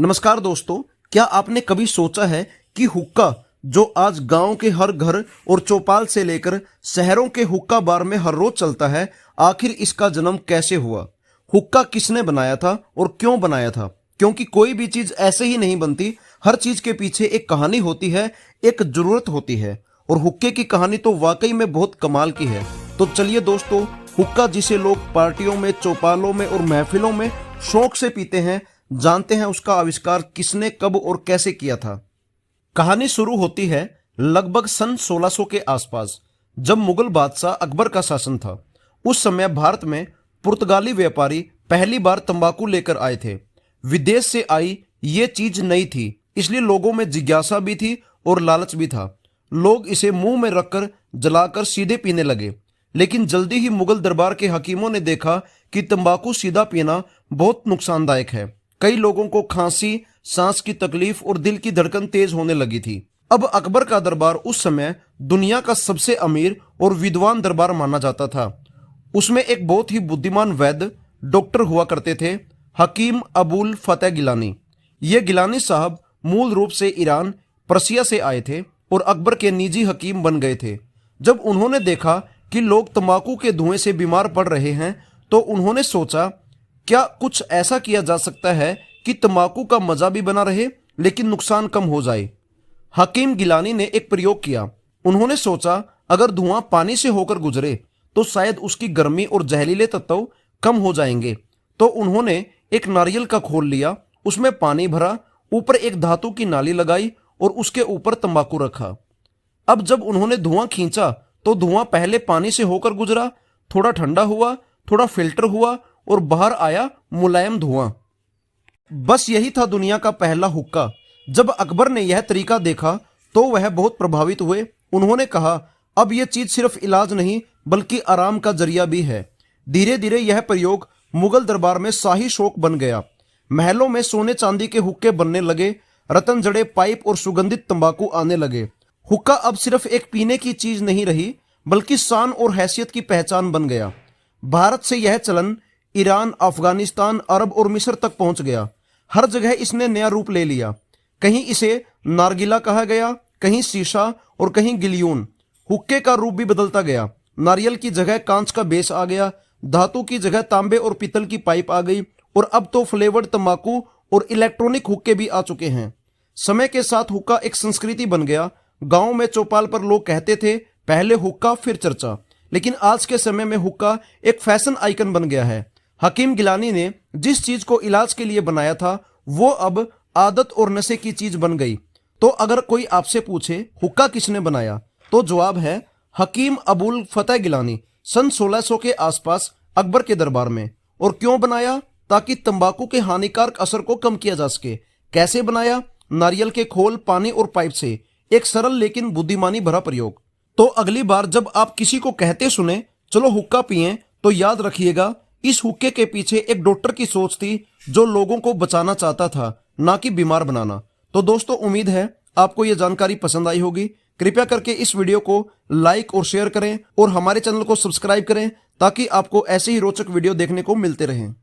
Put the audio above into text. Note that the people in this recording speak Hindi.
नमस्कार दोस्तों, क्या आपने कभी सोचा है कि हुक्का जो आज गांव के हर घर और चौपाल से लेकर शहरों के हुक्का बार में हर रोज चलता है, आखिर इसका जन्म कैसे हुआ? हुक्का किसने बनाया था और क्यों बनाया था? क्योंकि कोई भी चीज ऐसे ही नहीं बनती, हर चीज के पीछे एक कहानी होती है, एक जरूरत होती है। और हुक्के की कहानी तो वाकई में बहुत कमाल की है। तो चलिए दोस्तों, हुक्का जिसे लोग पार्टियों में, चौपालों में और महफिलों में शौक से पीते हैं, जानते हैं उसका आविष्कार किसने, कब और कैसे किया था। कहानी शुरू होती है लगभग सन 1600 के आसपास, जब मुगल बादशाह अकबर का शासन था। उस समय भारत में पुर्तगाली व्यापारी पहली बार तंबाकू लेकर आए थे। विदेश से आई ये चीज नई थी, इसलिए लोगों में जिज्ञासा भी थी और लालच भी था। लोग इसे मुंह में रखकर जलाकर सीधे पीने लगे। लेकिन जल्दी ही मुगल दरबार के हकीमों ने देखा कि तंबाकू सीधा पीना बहुत नुकसानदायक है। कई लोगों को खांसी, सांस की तकलीफ और दिल की धड़कन तेज होने लगी थी। अब अकबर का दरबार उस समय दुनिया का सबसे अमीर और विद्वान दरबार माना जाता था। उसमें एक बहुत ही बुद्धिमान वैद्य डॉक्टर हुआ करते थे, हकीम अबुल फतेह गिलानी। ये गिलानी साहब मूल रूप से ईरान, पर्सिया से आए थे और अकबर के निजी हकीम बन गए थे। जब उन्होंने देखा कि लोग तंबाकू के धुएं से बीमार पड़ रहे हैं, तो उन्होंने सोचा क्या कुछ ऐसा किया जा सकता है कि तंबाकू का मजा भी बना रहे लेकिन नुकसान कम हो जाए। हकीम गिलानी ने एक प्रयोग किया। उन्होंने सोचा अगर धुआं पानी से होकर गुजरे तो शायद उसकी गर्मी और जहरीले तत्व कम हो जाएंगे। तो उन्होंने एक नारियल का खोल लिया, उसमें पानी भरा, ऊपर एक धातु की नाली लगाई और उसके ऊपर तंबाकू रखा। अब जब उन्होंने धुआं खींचा तो धुआं पहले पानी से होकर गुजरा, थोड़ा ठंडा हुआ, थोड़ा फिल्टर हुआ और बाहर आया मुलायम धुआं। बस यही था दुनिया का पहला हुक्का। जब अकबर ने यह तरीका देखा तो वह बहुत प्रभावित हुए। उन्होंने कहा अब यह चीज सिर्फ इलाज नहीं बल्कि आराम का जरिया भी है। धीरे धीरे यह प्रयोग मुगल दरबार में शाही शौक बन गया। महलों में सोने चांदी के हुक्के बनने लगे, रतन जड़े पाइप और सुगंधित तंबाकू आने लगे। हुक्का अब सिर्फ एक पीने की चीज नहीं रही बल्कि शान और हैसियत की पहचान बन गया। भारत से यह चलन ईरान, अफगानिस्तान, अरब और मिस्र तक पहुंच गया। हर जगह इसने नया रूप ले लिया। कहीं इसे नारगिला कहा गया, कहीं शीशा और कहीं गिलियून। हुक्के का रूप भी बदलता गया। नारियल की जगह कांच का बेस आ गया, धातु की जगह तांबे और पीतल की पाइप आ गई और अब तो फ्लेवर्ड तंबाकू और इलेक्ट्रॉनिक हुक्के भी आ चुके हैं। समय के साथ हुक्का एक संस्कृति बन गया। गांव में चौपाल पर लोग कहते थे पहले हुक्का फिर चर्चा। लेकिन आज के समय में हुक्का एक फैशन आइकन बन गया है। हकीम गिलानी ने जिस चीज को इलाज के लिए बनाया था वो अब आदत और नशे की चीज बन गई। तो अगर कोई आपसे पूछे हुक्का किसने बनाया, तो जवाब है हकीम अबुल फतेह गिलानी, सन 1600 के आसपास अकबर के दरबार में। और क्यों बनाया? ताकि तंबाकू के हानिकारक असर को कम किया जा सके। कैसे बनाया? नारियल के खोल, पानी और पाइप से। एक सरल लेकिन बुद्धिमानी भरा प्रयोग। तो अगली बार जब आप किसी को कहते सुने चलो हुक्का पिएं, तो याद रखिएगा इस हुक्के के पीछे एक डॉक्टर की सोच थी जो लोगों को बचाना चाहता था, ना कि बीमार बनाना। तो दोस्तों, उम्मीद है आपको यह जानकारी पसंद आई होगी। कृपया करके इस वीडियो को लाइक और शेयर करें और हमारे चैनल को सब्सक्राइब करें ताकि आपको ऐसे ही रोचक वीडियो देखने को मिलते रहें।